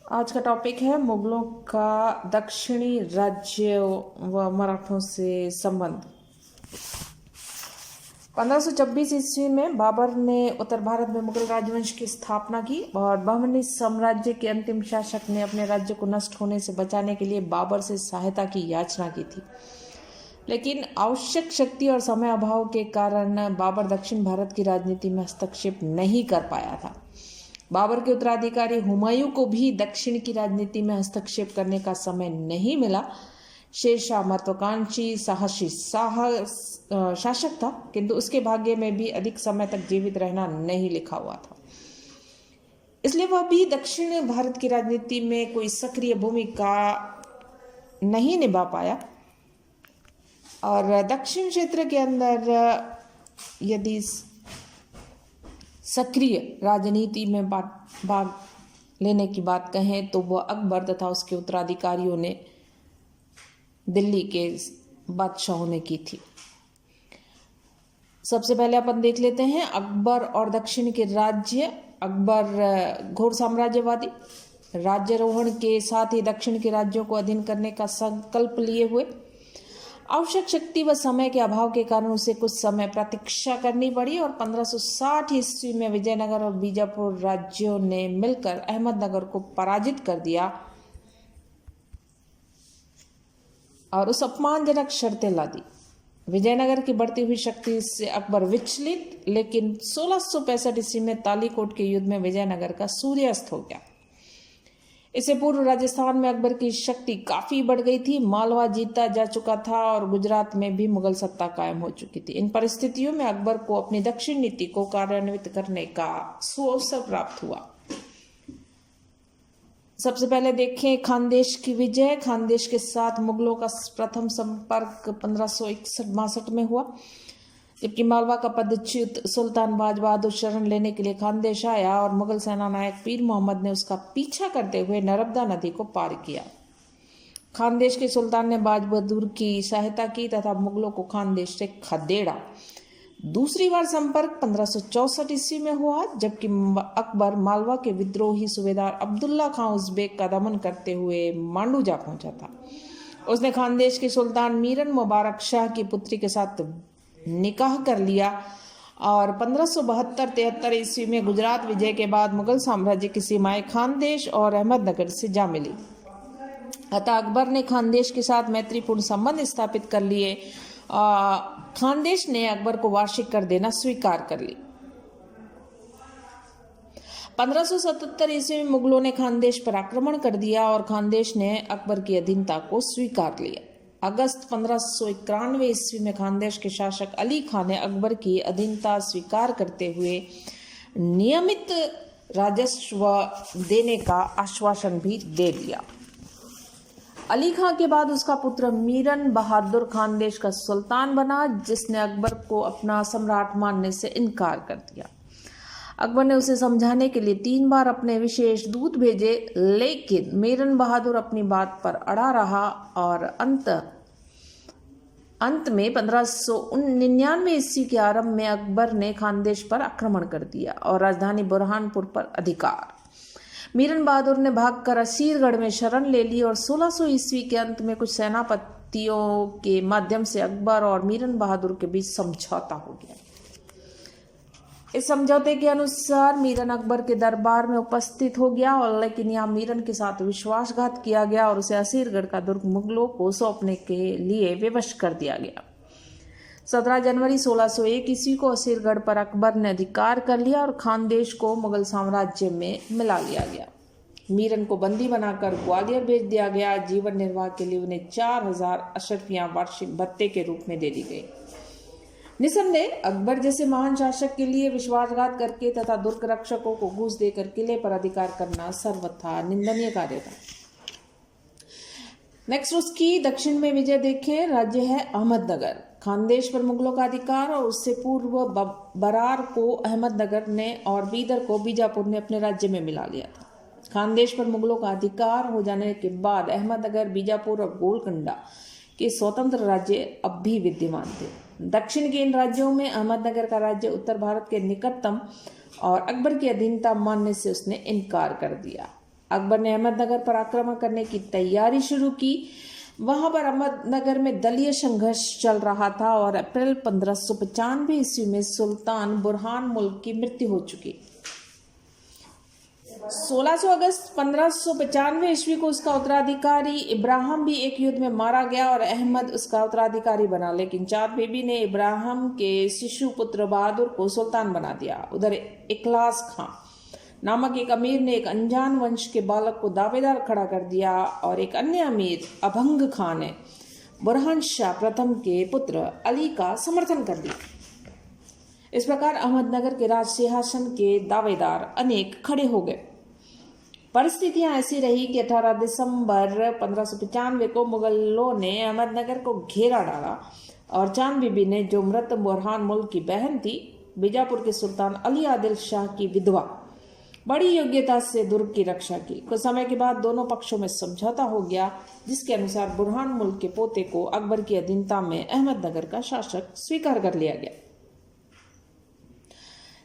आज का टॉपिक है मुगलों का दक्षिणी राज्य व मराठों से संबंध। 1526 ईस्वी में बाबर ने उत्तर भारत में मुगल राजवंश की स्थापना की और बहमनी साम्राज्य के अंतिम शासक ने अपने राज्य को नष्ट होने से बचाने के लिए बाबर से सहायता की याचना की थी, लेकिन आवश्यक शक्ति और समय अभाव के कारण बाबर दक्षिण भारत की राजनीति में हस्तक्षेप नहीं कर पाया था। बाबर के उत्तराधिकारी हुमायूं को भी दक्षिण की राजनीति में हस्तक्षेप करने का समय नहीं मिला। शेरशाह महत्वाकांक्षी साहसी शासक था, किंतु उसके भाग्य में भी अधिक समय तक जीवित रहना नहीं लिखा हुआ था, इसलिए वह भी दक्षिण भारत की राजनीति में कोई सक्रिय भूमिका नहीं निभा पाया। और दक्षिण क्षेत्र के अंदर यदि सक्रिय राजनीति में भाग लेने की बात कहें तो वह अकबर तथा उसके उत्तराधिकारियों ने दिल्ली के बादशाहों ने की थी। सबसे पहले अपन देख लेते हैं अकबर और दक्षिण के राज्य। अकबर घोर साम्राज्यवादी राज्यारोहण के साथ ही दक्षिण के राज्यों को अधीन करने का संकल्प लिए हुए। आवश्यक शक्ति व समय के अभाव के कारण उसे कुछ समय प्रतीक्षा करनी पड़ी और 1560 ईस्वी में विजयनगर और बीजापुर राज्यों ने मिलकर अहमदनगर को पराजित कर दिया और उस अपमानजनक शर्तें ला दी। विजयनगर की बढ़ती हुई शक्ति से अकबर विचलित, लेकिन 1665 ईस्वी में तालीकोट के युद्ध में विजयनगर का सूर्यास्त हो गया। इससे पूर्व राजस्थान में अकबर की शक्ति काफी बढ़ गई थी। मालवा जीता जा चुका था और गुजरात में भी मुगल सत्ता कायम हो चुकी थी। इन परिस्थितियों में अकबर को अपनी दक्षिण नीति को कार्यान्वित करने का सुअवसर प्राप्त हुआ। सबसे पहले देखें खानदेश की विजय। खानदेश के साथ मुगलों का प्रथम संपर्क 1561-62 में हुआ, जबकि मालवा का पदच्युत सुल्तान बाज बहादुर शरण लेने के लिए खानदेश आया और मुगल सेना नायक पीर मोहम्मद ने उसका पीछा करते हुए नर्मदा नदी को पार किया। खानदेश के सुल्तान ने बाज बहादुर की सहायता की तथा मुगलों को खानदेश से खदेड़ा। दूसरी बार संपर्क 1564 ईस्वी में हुआ, जबकि अकबर मालवा के विद्रोही सूबेदार अब्दुल्ला खां उज़्बेक का दमन करते हुए मांडू जा पहुंचा था। उसने खानदेश के सुल्तान मीरन मुबारक शाह की पुत्री के साथ निकाह कर लिया और 1572-73 ईस्वी में गुजरात विजय के बाद मुगल साम्राज्य की सीमाएं खानदेश और अहमदनगर से जा मिली। अतः अकबर ने खानदेश के साथ मैत्रीपूर्ण संबंध स्थापित कर लिए। खानदेश ने अकबर को वार्षिक कर देना स्वीकार कर ली। 1577 ईस्वी में मुगलों ने खानदेश पर आक्रमण कर दिया और खानदेश ने अकबर की अधीनता को स्वीकार लिया। अगस्त 1591 ईस्वी में खानदेश के शासक अली खान ने अकबर की अधीनता स्वीकार करते हुए नियमित राजस्व देने का आश्वासन भी दे दिया। अली खां के बाद उसका पुत्र मीरन बहादुर खानदेश का सुल्तान बना, जिसने अकबर को अपना सम्राट मानने से इनकार कर दिया। अकबर ने उसे समझाने के लिए 3 बार अपने विशेष दूत भेजे, लेकिन मीरन बहादुर अपनी बात पर अड़ा रहा और अंत में 1599 ईस्वी के आरंभ में अकबर ने खानदेश पर आक्रमण कर दिया और राजधानी बुरहानपुर पर अधिकार। मीरन बहादुर ने भागकर असीरगढ़ में शरण ले ली और 1600 ईस्वी के अंत में कुछ सेनापतियों के माध्यम से अकबर और मीरन बहादुर के बीच समझौता हो गया। इस समझौते के अनुसार मीरन अकबर के दरबार में उपस्थित हो गया और लेकिन यहाँ मीरन के साथ विश्वासघात किया गया और उसे असीरगढ़ का दुर्ग मुगलों को सौंपने के लिए विवश कर दिया गया। 17 जनवरी 1601 ईस्वी को असीरगढ़ पर अकबर ने अधिकार कर लिया और खानदेश को मुगल साम्राज्य में मिला लिया गया। मीरन को बंदी बनाकर ग्वालियर भेज दिया गया। जीवन निर्वाह के लिए उन्हें 4000 अशर्फियां वार्षिक भत्ते के रूप में दे दी गई। निसंदेह अकबर जैसे महान शासक के लिए विश्वासघात करके तथा दुर्ग रक्षकों को घूस देकर किले पर अधिकार करना सर्वथा निंदनीय कार्य था। नेक्स्ट उसकी दक्षिण में विजय देखें। राज्य है अहमदनगर। खानदेश पर मुगलों का अधिकार और उससे पूर्व बरार को अहमदनगर ने और बीदर को बीजापुर ने अपने राज्य में मिला लिया था। खानदेश पर मुगलों का अधिकार हो जाने के बाद अहमदनगर, बीजापुर और गोलकुंडा के स्वतंत्र राज्य अब भी विद्यमान थे। दक्षिण के इन राज्यों में अहमदनगर का राज्य उत्तर भारत के निकटतम और अकबर की अधीनता मानने से उसने इनकार कर दिया। अकबर ने अहमदनगर पर आक्रमण करने की तैयारी शुरू की। वहां पर अहमदनगर में दलीय संघर्ष चल रहा था और अप्रैल 1595 ईस्वी में सुल्तान बुरहान मुल्क की मृत्यु हो चुकी। 16 अगस्त 1595 ईस्वी को उसका उत्तराधिकारी इब्राहिम भी एक युद्ध में मारा गया और अहमद उसका उत्तराधिकारी बना, लेकिन चांद बीबी ने इब्राहिम के शिशु पुत्र बहादुर को सुल्तान बना दिया। उधर इखलास खां नामक एक अमीर ने एक अनजान वंश के बालक को दावेदार खड़ा कर दिया और एक अन्य अमीर अभंग खां ने बुरहान शाह प्रथम के पुत्र अली का समर्थन कर दिया। इस प्रकार अहमदनगर के राज सिंहासन के दावेदार अनेक खड़े हो गए। परिस्थितियां ऐसी रही कि 18 दिसंबर 1595 को मुगलों ने अहमदनगर को घेरा डाला और चांद बीबी ने, जो मृत बुरहान मुल्क की बहन थी, बीजापुर के सुल्तान अली आदिल शाह की विधवा, बड़ी योग्यता से दुर्ग की रक्षा की। कुछ समय के बाद दोनों पक्षों में समझौता हो गया, जिसके अनुसार बुरहान मुल्क के पोते को अकबर की अधीनता में अहमदनगर का शासक स्वीकार कर लिया गया।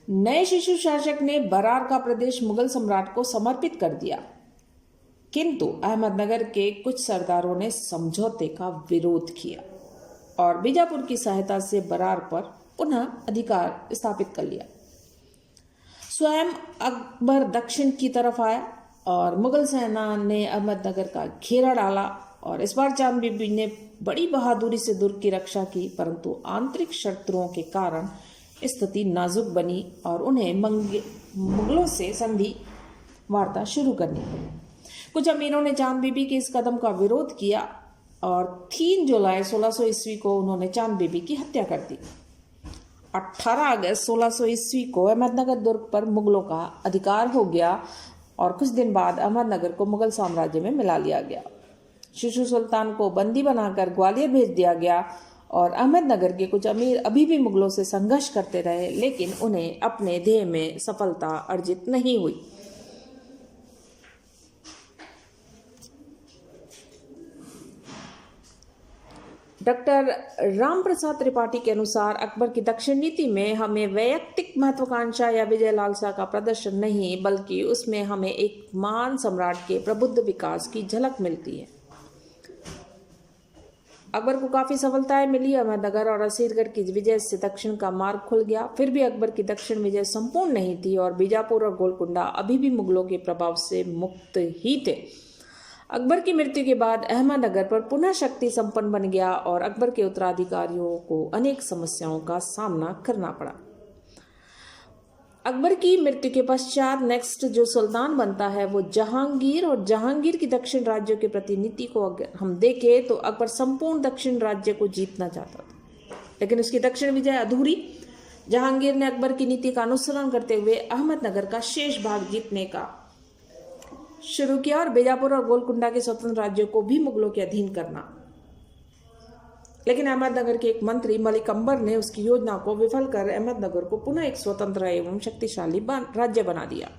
नए शिशु शासक ने बरार का प्रदेश मुगल सम्राट को समर्पित कर दिया, किंतु अहमदनगर के कुछ सरदारों ने समझौते का विरोध किया और बीजापुर की सहायता से बरार पर पुनः अधिकार स्थापित कर लिया। स्वयं अकबर दक्षिण की तरफ आया और मुगल सेना ने अहमदनगर का घेरा डाला और इस बार चांद बीबी ने बड़ी बहादुरी से दुर्ग की रक्षा की, परंतु आंतरिक शत्रुओं के कारण स्थिति नाजुक बनी और उन्हें मुगलों से संधि वार्ता शुरू करनी पड़ी। कुछ अमीरों ने चांद बीबी के इस कदम का विरोध किया और 3 जुलाई 1600 ईस्वी को उन्होंने चांद बीबी की हत्या कर दी। 18 अगस्त 1600 ईस्वी को अहमदनगर दुर्ग पर मुगलों का अधिकार हो गया और कुछ दिन बाद अहमदनगर को मुगल साम्राज्य में मिला लिया गया। शिशु सुल्तान को बंदी बनाकर ग्वालियर भेज दिया गया और अहमदनगर के कुछ अमीर अभी भी मुगलों से संघर्ष करते रहे, लेकिन उन्हें अपने ध्येय में सफलता अर्जित नहीं हुई। डॉक्टर राम प्रसाद त्रिपाठी के अनुसार अकबर की दक्षिण नीति में हमें वैयक्तिक महत्वाकांक्षा या विजय लालसा का प्रदर्शन नहीं, बल्कि उसमें हमें एक महान सम्राट के प्रबुद्ध विकास की झलक मिलती है। अकबर को काफी सफलताएं मिली। अहमदनगर और असीरगढ़ की विजय से दक्षिण का मार्ग खुल गया। फिर भी अकबर की दक्षिण विजय संपूर्ण नहीं थी और बीजापुर और गोलकुंडा अभी भी मुगलों के प्रभाव से मुक्त ही थे। अकबर की मृत्यु के बाद अहमदनगर पर पुनः शक्ति संपन्न बन गया और अकबर के उत्तराधिकारियों को अनेक समस्याओं का सामना करना पड़ा। अकबर की मृत्यु के पश्चात नेक्स्ट जो सुल्तान बनता है वो जहांगीर, और जहांगीर की दक्षिण राज्यों के प्रति नीति को अगर हम देखें तो अकबर संपूर्ण दक्षिण राज्य को जीतना चाहता था, लेकिन उसकी दक्षिण विजय अधूरी। जहांगीर ने अकबर की नीति का अनुसरण करते हुए अहमदनगर का शेष भाग जीतने का शुरू किया और बीजापुर और गोलकुंडा के स्वतंत्र राज्यों को भी मुगलों के अधीन करना। लेकिन अहमदनगर के एक मंत्री मलिक अंबर ने उसकी योजना को विफल कर अहमदनगर को पुनः एक स्वतंत्र एवं शक्तिशाली राज्य बना दिया।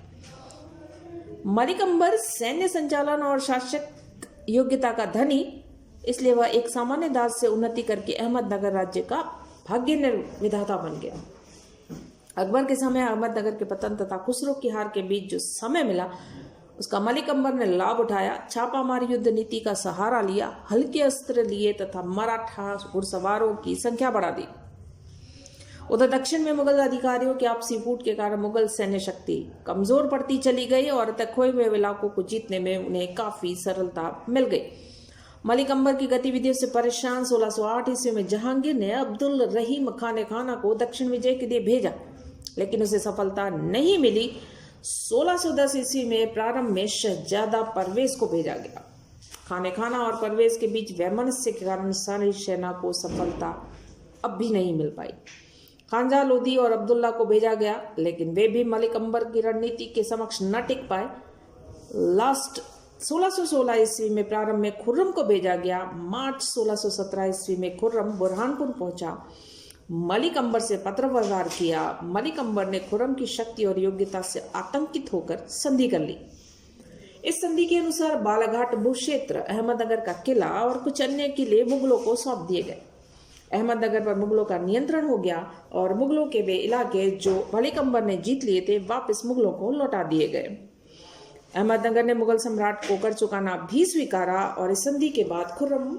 मलिक अंबर सैन्य संचालन और शासक योग्यता का धनी, इसलिए वह एक सामान्य दास से उन्नति करके अहमदनगर राज्य का भाग्य विधाता बन गया। अकबर के समय अहमदनगर के पतन तथा खुसरो की हार के बीच जो समय मिला उसका मलिक अंबर ने लाभ उठाया। छापामार युद्ध नीति का सहारा लिया, हल्के अस्त्र लिए तथा मराठा घुड़सवारों की संख्या बढ़ा दी। उधर दक्षिण में मुगल अधिकारियों के आपसी फूट के कारण मुगल सैन्य शक्ति कमजोर पड़ती चली गई और खोए हुए इलाकों को जीतने में उन्हें काफी सरलता मिल गई। मलिक अंबर की गतिविधियों से परेशान 1608 ईस्वी में जहांगीर ने अब्दुल रहीम खान खाना को दक्षिण विजय के लिए भेजा, लेकिन उसे सफलता नहीं मिली। 1610 ईस्वी में प्रारंभ में शहजादा परवेज को भेजा गया। खाने खाना और परवेज के बीच वैमनस्य के कारण सारी सेना को सफलता अब भी नहीं मिल पाई। खानजा लोधी और अब्दुल्ला को भेजा गया, लेकिन वे भी मलिक अंबर की रणनीति के समक्ष न टिक पाए। लास्ट 1616 ईस्वी में प्रारंभ में खुर्रम को भेजा गया। मार्च 1617 ईस्वी में खुर्रम बुरहानपुर पहुंचा, मलिक अंबर से पत्र व्यवहार किया। मलिक अंबर ने खुर्रम की शक्ति और योग्यता से आतंकित होकर संधि कर ली। इस संधि के अनुसार बालाघाट भूक्षेत्र, अहमदनगर का किला और कुछ अन्य किले मुगलों को सौंप दिए गए। अहमदनगर पर मुगलों का नियंत्रण हो गया और मुगलों के वे इलाके जो मलिक अंबर ने जीत लिए थे वापस मुगलों को लौटा दिए गए। अहमदनगर ने मुगल सम्राट को कर चुकाना भी स्वीकारा और इस संधि के बाद खुर्रम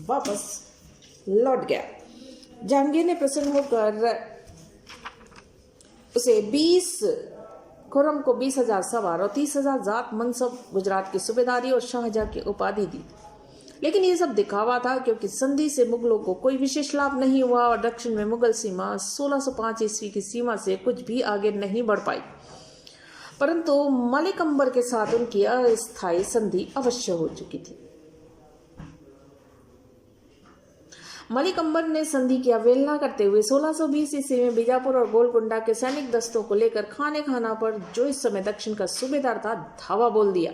वापस लौट गया। जहांगीर ने प्रसन्न होकर उसे खुर्रम को 20,000 सवार और 30,000 जात मनसब, गुजरात की सूबेदारी और शाहजहां की उपाधि दी। लेकिन ये सब दिखावा था, क्योंकि संधि से मुगलों को कोई विशेष लाभ नहीं हुआ और दक्षिण में मुगल सीमा 1605 ईस्वी की सीमा से कुछ भी आगे नहीं बढ़ पाई। परंतु मलिक अंबर के साथ उनकी अस्थायी संधि अवश्य हो चुकी थी। मलिक अंबर ने संधि की अवहेलना करते हुए 1620 ईस्वी में बीजापुर और गोलकुंडा के सैनिक दस्तों को लेकर खाने खाना पर, जो इस समय दक्षिण का सूबेदार था, धावा बोल दिया।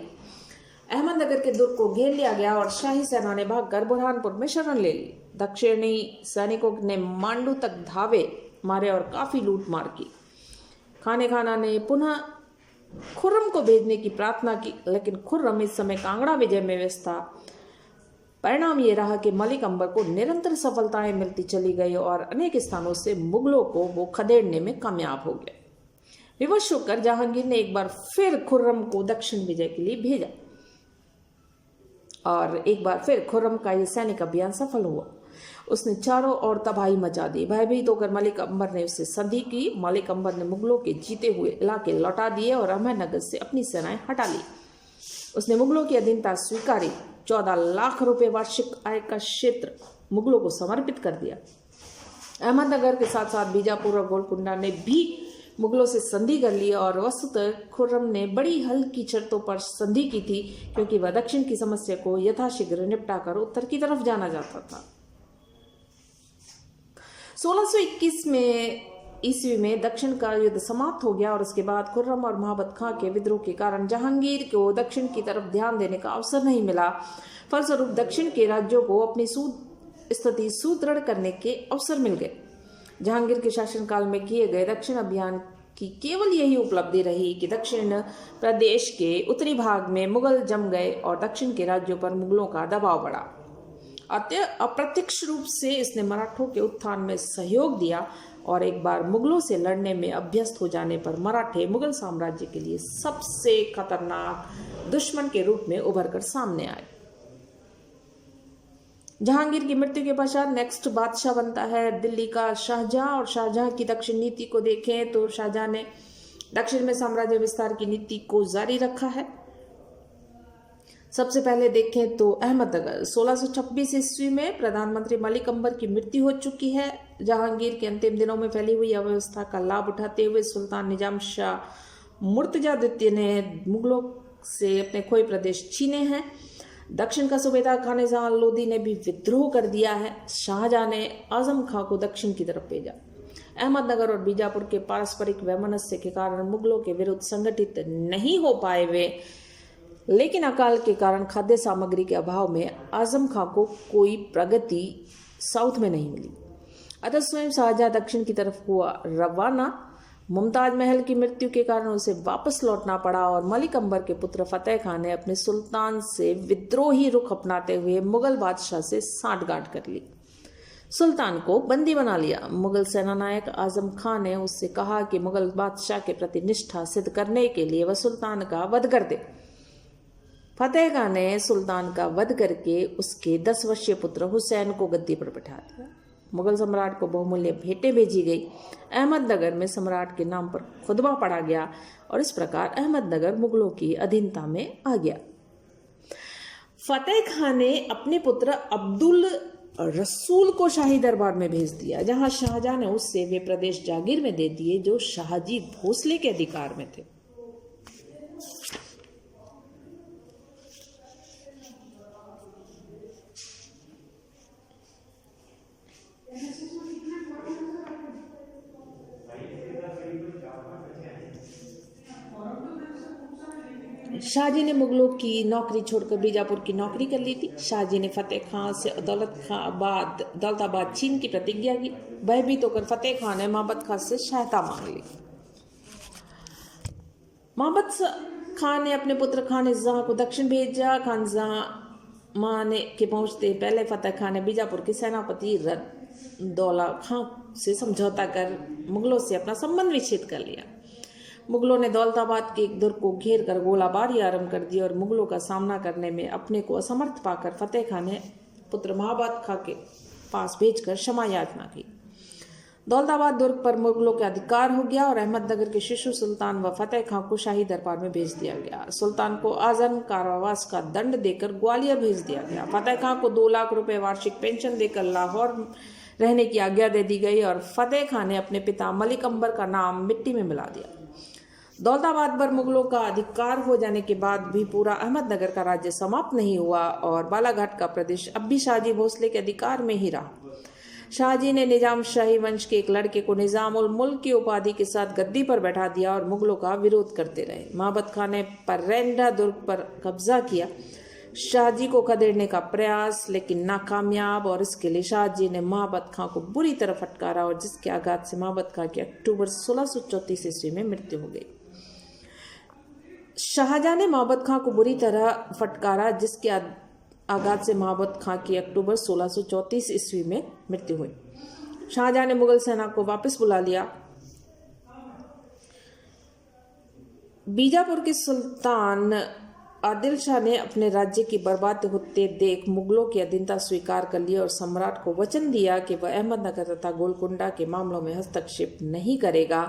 अहमदनगर के दुर्ग को घेर लिया गया और शाही सेना ने भागकर बुरहानपुर में शरण ले ली। दक्षिणी सैनिकों ने मांडू तक धावे मारे और काफी लूट मार की। खाने खाना ने पुनः खुर्रम को भेजने की प्रार्थना की, लेकिन खुर्रम इस समय कांगड़ा विजय में व्यस्त था। परिणाम ये रहा कि मलिक अंबर को निरंतर सफलताएं मिलती चली गई और अनेक स्थानों से मुगलों को वो खदेड़ने में कामयाब हो गए। विवश होकर जहांगीर ने एक बार फिर खुर्रम को दक्षिण विजय के लिए भेजा और एक बार फिर खुर्रम का यह सैनिक अभियान सफल हुआ। उसने चारों ओर तबाही मचा दी। भयभीत होकर मलिक अंबर ने उससे संधि की। मलिक अंबर ने मुगलों के जीते हुए इलाके लौटा दिए और अहमदनगर से अपनी सेनाएं हटा ली। उसने मुगलों की अधीनता स्वीकारी। 14 लाख रुपए वार्षिक आय का क्षेत्र मुगलों को समर्पित कर दिया। अहमदनगर के साथ साथ बीजापुर और गोलकुंडा ने भी मुगलों से संधि कर ली और वस्तुतः खुर्रम ने बड़ी हल्की शर्तों पर संधि की थी, क्योंकि वह दक्षिण की समस्या को यथाशीघ्र निपटाकर उत्तर की तरफ जाना चाहता था। 1621 ईस्वी में दक्षिण का युद्ध समाप्त हो गया और उसके बाद खुर्रम और महाबत खां के विद्रोह के कारण जहांगीर को दक्षिण की तरफ ध्यान देने का अवसर नहीं मिला। फलस्वरूप दक्षिण के राज्यों को अपनी स्थिति सुदृढ़ करने के अवसर मिल गए। जहांगीर के शासनकाल में किए गए दक्षिण अभियान की केवल यही उपलब्धि रही कि दक्षिण प्रदेश के उत्तरी भाग में मुगल जम गए और दक्षिण के राज्यों पर मुगलों का दबाव बढ़ा। अप्रत्यक्ष रूप से इसने मराठों के उत्थान में सहयोग दिया और एक बार मुगलों से लड़ने में अभ्यस्त हो जाने पर मराठे मुगल साम्राज्य के लिए सबसे खतरनाक दुश्मन के रूप में उभर कर सामने आए। जहांगीर की मृत्यु के पश्चात नेक्स्ट बादशाह बनता है दिल्ली का शाहजहां। और शाहजहां की दक्षिण नीति को देखें तो शाहजहां ने दक्षिण में साम्राज्य विस्तार की नीति को जारी रखा है। सबसे पहले देखें तो अहमदनगर 1626 ईस्वी में प्रधानमंत्री मलिक अंबर की मृत्यु हो चुकी है। जहांगीर के अंतिम दिनों में फैली हुई अव्यवस्था का लाभ उठाते हुए सुल्तान निजाम शाह मुर्तजा द्वितीय ने मुगलों से अपने खोए प्रदेश छीने हैं। दक्षिण का सूबेदार खाने जहां लोदी ने भी विद्रोह कर दिया है। शाहजहां ने आजम खां को दक्षिण की तरफ भेजा। अहमदनगर और बीजापुर के पारस्परिक वैमनस्य के कारण मुगलों के विरुद्ध संगठित नहीं हो पाए वे, लेकिन अकाल के कारण खाद्य सामग्री के अभाव में आजम खां को कोई प्रगति साउथ में नहीं मिली। अतः स्वयं शाहजहां दक्षिण की तरफ हुआ रवाना। मुमताज महल की मृत्यु के कारण उसे वापस लौटना पड़ा और मलिक अंबर के पुत्र फतेह खान ने अपने सुल्तान से विद्रोही रुख अपनाते हुए मुगल बादशाह से सांठगांठ कर ली। सुल्तान को बंदी बना लिया। मुगल सेनानायक आजम खां ने उससे कहा कि मुगल बादशाह के प्रति निष्ठा सिद्ध करने के लिए वह सुल्तान का वध कर दे। फतेह खान ने सुल्तान का वध करके उसके 10 वर्षीय पुत्र हुसैन को गद्दी पर बैठा दिया। मुगल सम्राट को बहुमूल्य भेंटें भेजी गई। अहमदनगर में सम्राट के नाम पर खुतबा पढ़ा गया और इस प्रकार अहमदनगर मुगलों की अधीनता में आ गया। फतेह खान ने अपने पुत्र अब्दुल रसूल को शाही दरबार में भेज दिया, जहां शाहजहां ने उससे वे प्रदेश जागीर में दे दिए जो शाहजी भोसले के अधिकार में थे। शाहजी ने मुगलों की नौकरी छोड़कर बीजापुर की नौकरी कर ली थी। शाहजी ने फतेह खान से दौलताबाद चीन की प्रतिज्ञा की। भयभीत होकर फतेह खान ने महाबत खान से सहायता मांग ली। महाबत खान ने अपने पुत्र खान जहां को दक्षिण भेजा। खान जहां के पहुंचते पहले फतेह खान ने बीजापुर के सेनापति रद्दौला खां से समझौता कर मुगलों से अपना संबंध विच्छेद कर लिया। मुगलों ने दौलताबाद के एक दुर्ग को घेर कर गोलाबारी आरंभ कर दी और मुगलों का सामना करने में अपने को असमर्थ पाकर फतेह खान ने पुत्र महाबत खां के पास भेजकर क्षमा याचना की। दौलताबाद दुर्ग पर मुगलों के अधिकार हो गया और अहमदनगर के शिशु सुल्तान व फतेह खां को शाही दरबार में भेज दिया गया। सुल्तान को आजीवन कारावास का दंड देकर ग्वालियर भेज दिया गया। फतेह खां को 2 लाख रुपए वार्षिक पेंशन देकर लाहौर रहने की आज्ञा दे दी गई और फतेह खां ने अपने पिता मलिक अंबर का नाम मिट्टी में मिला दिया। दौलताबाद पर मुगलों का अधिकार हो जाने के बाद भी पूरा अहमदनगर का राज्य समाप्त नहीं हुआ और बालाघाट का प्रदेश अब भी शाहजी भोसले के अधिकार में ही रहा। शाहजी ने निजाम शाही वंश के एक लड़के को निजाम उल मुल्क की उपाधि के साथ गद्दी पर बैठा दिया और मुगलों का विरोध करते रहे। महाबत खां ने पररेंडा दुर्ग पर कब्जा किया, शाहजी को खदेड़ने का प्रयास लेकिन नाकामयाब, और इसके लिए शाहजी ने महाबत खां को बुरी तरह फटकारा और जिसके आघात से महाबत खां की अक्टूबर 1634 ईस्वी में मृत्यु हो गई। शाहजहां ने महाबत खां को बुरी तरह फटकारा जिसके आघात से महाबत खां की अक्टूबर 1634 ईस्वी में मृत्यु हुई। शाहजहां ने मुगल सेना को वापस बुला लिया। बीजापुर के सुल्तान आदिल शाह ने अपने राज्य की बर्बाद होते देख मुगलों की अधीनता स्वीकार कर ली और सम्राट को वचन दिया कि वह अहमदनगर तथा गोलकुंडा के मामलों में हस्तक्षेप नहीं करेगा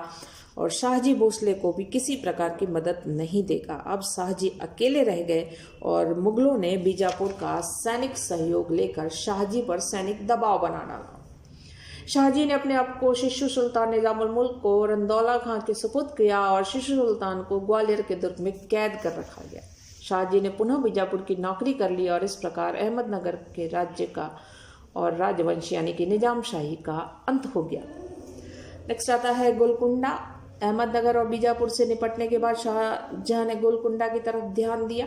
और शाहजी भोसले को भी किसी प्रकार की मदद नहीं देगा। अब शाहजी अकेले रह गए और मुगलों ने बीजापुर का सैनिक सहयोग लेकर शाहजी पर सैनिक दबाव बना डाला। शाहजी ने अपने आप को शिशु सुल्तान निजामुल मुल्क को रंदौला खां के सुपुर्द किया और शिशु सुल्तान को ग्वालियर के दुर्ग में कैद कर रखा गया। शाहजी ने पुनः बीजापुर की नौकरी कर ली और इस प्रकार अहमदनगर के राज्य का और राजवंश यानी कि निजाम शाही का अंत हो गया। नेक्स्ट आता है गोलकुंडा। अहमदनगर और बीजापुर से निपटने के बाद शाहजहां ने गोलकुंडा की तरफ ध्यान दिया।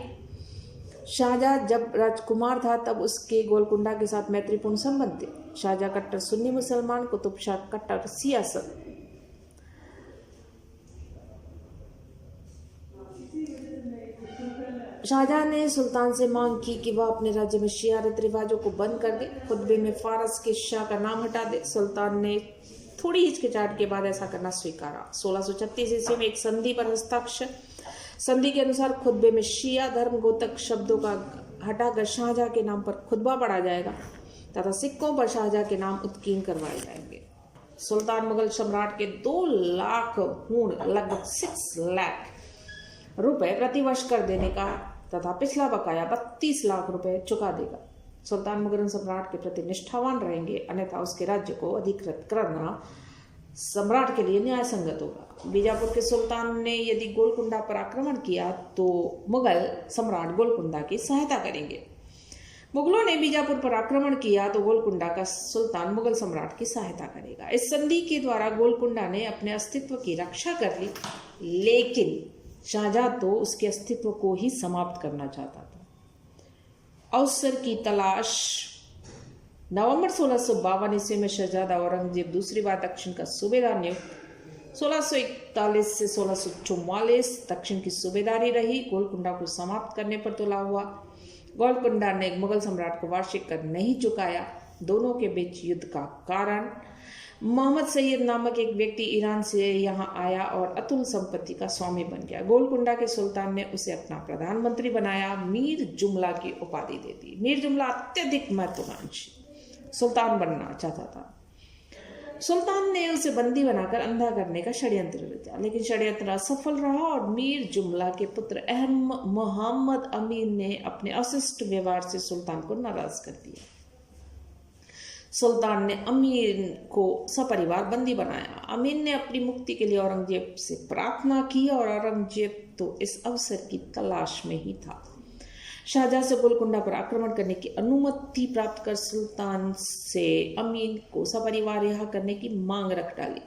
शाहजहां जब राजकुमार था तब उसके गोलकुंडा के साथ मैत्रीपूर्ण संबंध थे। शाहजहां कट्टर सुन्नी मुसलमान, कुतुब शाह कट्टर सियासत। शाहजहां ने सुल्तान से मांग की कि वह अपने राज्य में शिया रीति रिवाजों को बंद कर दे, खुतबे में फारस के शाह का नाम हटा दे। सुल्तान ने थोड़ी हिचकिचाहट के बाद ऐसा करना स्वीकारा। 1636 ईस्वी में एक संधि पर हस्ताक्षर। संधि के अनुसार खुतबे में शिया धर्म गोतक शब्दों का हटाकर शाहजहां के नाम पर खुतबा पढ़ा जाएगा तथा सिक्कों पर शाहजहां के नाम उत्कीर्ण करवाए जाएंगे। सुल्तान मुगल सम्राट के 2 लाख हूण लगभग 6 लाख रुपए प्रतिवर्ष कर देने का तथा पिछला बकाया 32 लाख रुपए चुका देगा। सुल्तान मुगल सम्राट के प्रति निष्ठावान रहेंगे, अन्यथा उसके राज्य को अधिकृत करना सम्राट के लिए न्याय संगत होगा। बीजापुर के सुल्तान ने यदि गोलकुंडा पर आक्रमण किया तो मुगल सम्राट गोलकुंडा की सहायता करेंगे। मुगलों ने बीजापुर पर आक्रमण किया तो गोलकुंडा का सुल्तान मुगल सम्राट की सहायता करेगा। इस संधि के द्वारा गोलकुंडा ने अपने अस्तित्व की रक्षा कर ली, लेकिन शाहजहां तो उसके अस्तित्व को ही समाप्त करना चाहता था। अवसर की तलाश। नवंबर 1652 ईस्वी में शहजादा औरंगजेब दूसरी बार दक्षिण का सूबेदार नियुक्त। 1641 से 1644 दक्षिण की सूबेदारी रही। गोलकुंडा को समाप्त करने पर तुला हुआ। गोलकुंडा ने मुगल सम्राट को वार्षिक कर नहीं चुकाया। दोनों के बीच युद्ध का कारण मोहम्मद सैयद नामक एक व्यक्ति ईरान से यहाँ आया और अतुल संपत्ति का स्वामी बन गया। गोलकुंडा के सुल्तान ने उसे अपना प्रधानमंत्री बनाया, मीर जुमला की उपाधि दे दी। मीर जुमला अत्यधिक महत्वाकांक्षी सुल्तान बनना चाहता था। सुल्तान ने उसे बंदी बनाकर अंधा करने का षड्यंत्र रचा, लेकिन षड्यंत्र असफल रहा और मीर जुमला के पुत्र मोहम्मद अमीन ने अपने अशिष्ट व्यवहार से सुल्तान को नाराज कर दिया। सुल्तान ने अमीन को सपरिवार बंदी बनाया। अमीन ने अपनी मुक्ति के लिए औरंगजेब से प्रार्थना की और औरंगजेब तो इस अवसर की तलाश में ही था। शाहजहां से गोलकुंडा पर आक्रमण करने की अनुमति प्राप्त कर सुल्तान से अमीन को सपरिवार रिहा करने की मांग रख डाली।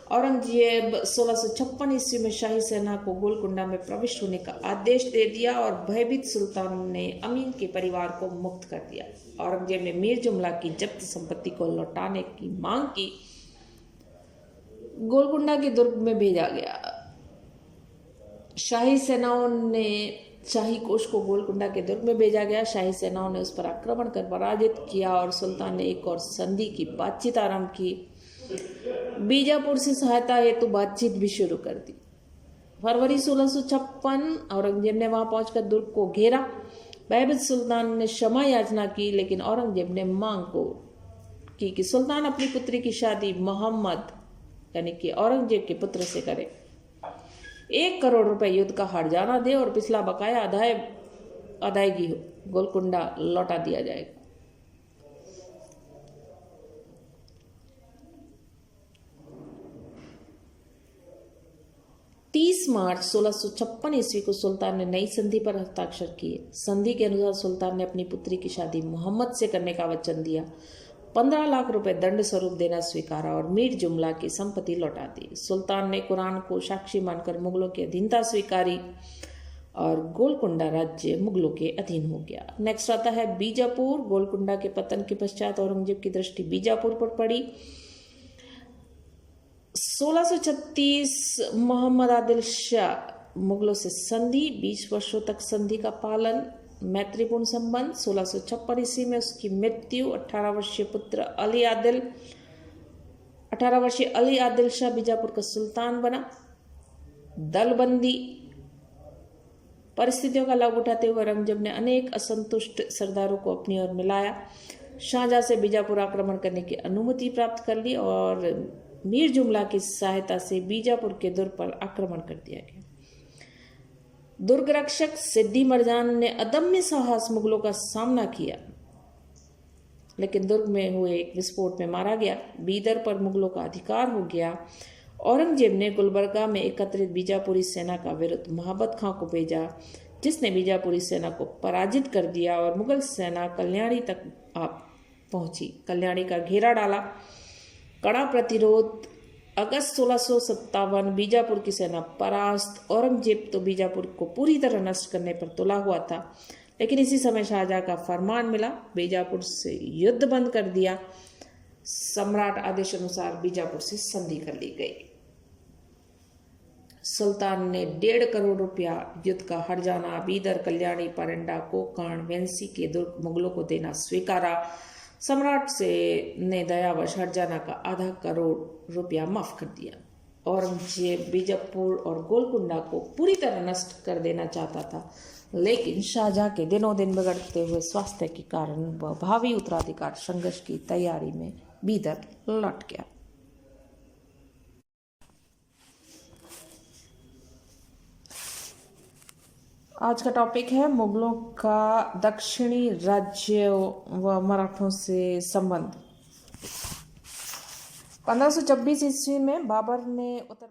औरंगजेब 1656 ईस्वी में शाही सेना को गोलकुंडा में प्रविष्ट होने का आदेश दे दिया और भयभीत सुल्तान ने अमीन के परिवार को मुक्त कर दिया। औरंगजेब ने मीर जुमला की जब्त संपत्ति को लौटाने की मांग की। गोलकुंडा के दुर्ग में भेजा गया। शाही सेनाओं ने शाही कोष को गोलकुंडा के दुर्ग में भेजा गया। शाही सेनाओं ने उस पर आक्रमण कर पराजित किया और सुल्तान ने एक और संधि की बातचीत आरंभ की। बीजापुर से सहायता हेतु बातचीत भी शुरू कर दी। फरवरी 1656 औरंगजेब ने वहां पहुंचकर दुर्ग को घेरा। बहबूद सुल्तान ने क्षमा याचना की, लेकिन औरंगजेब ने मांग की कि सुल्तान अपनी पुत्री की शादी मोहम्मद यानी कि औरंगजेब के पुत्र से करे, 1 करोड़ रुपए युद्ध का हर्जाना दे और पिछला बकाया अदायगी गोलकुंडा लौटा दिया जाएगा। मार्च 1656 ईस्वी को सुल्तान ने नई संधि पर हस्ताक्षर किए। संधि के अनुसार सुल्तान ने अपनी पुत्री की शादी मोहम्मद से करने का वचन दिया, 15 लाख रुपए दंड स्वरूप देना स्वीकारा और मीर जुमला की संपत्ति लौटा दी। सुल्तान ने कुरान को साक्षी मानकर मुगलों की अधीनता स्वीकारी और गोलकुंडा राज्य मुगलों के अधीन हो गया। नेक्स्ट आता है बीजापुर। गोलकुंडा के पतन के पश्चात औरंगजेब की दृष्टि बीजापुर पर पड़ी। 1636 मोहम्मद आदिल शाह मुगलों से संधि, 20 वर्षों तक संधि का पालन, मैत्रीपूर्ण संबंध। 1656 ईस्वी में उसकी मृत्यु। 18 वर्षीय अली आदिल शाह बीजापुर का सुल्तान बना। दलबंदी परिस्थितियों का लाभ उठाते हुए औरंगजेब ने अनेक असंतुष्ट सरदारों को अपनी ओर मिलाया। शाहजहां से बीजापुर आक्रमण करने की अनुमति प्राप्त कर ली और मीर जुमला की सहायता से बीजापुर के दुर्ग पर आक्रमण कर दिया गया। दुर्ग रक्षक सिद्दी मरजान ने अदम्य साहस मुगलों का सामना किया, लेकिन दुर्ग में हुए एक विस्फोट में मारा गया। बीदर पर मुगलों का अधिकार हो गया। औरंगजेब ने गुलबर्गा में एकत्रित बीजापुरी सेना का विरुद्ध महाबत खां को भेजा, जिसने बीजापुरी सेना को पराजित कर दिया और मुगल सेना कल्याणी तक आ पहुंची। कल्याणी का घेरा डाला। कड़ा प्रतिरोध। अगस्त 1657 बीजापुर की सेना परास्त। औरंगजेब तो बीजापुर को पूरी तरह नष्ट करने पर तुला हुआ था, लेकिन इसी समय शाहजहां का फरमान मिला, बीजापुर से युद्ध बंद कर दिया। सम्राट आदेश अनुसार बीजापुर से संधि कर ली गई। सुल्तान ने 1.5 करोड़ रुपया युद्ध का हर्जाना बीदर, कल्याणी, परंडा, कोकण, वेंसी के दुर्ग मुगलों को देना स्वीकारा। सम्राट ने दयावश हर्जाना का ½ करोड़ रुपया माफ कर दिया। औरंगजेब बीजापुर और गोलकुंडा को पूरी तरह नष्ट कर देना चाहता था, लेकिन शाहजहां के दिनों दिन बिगड़ते हुए स्वास्थ्य के कारण वह भावी उत्तराधिकार संघर्ष की तैयारी में बीदर लौट गया। आज का टॉपिक है मुगलों का दक्षिणी राज्यों व मराठों से संबंध। 1526 ईस्वी में बाबर ने उत्तर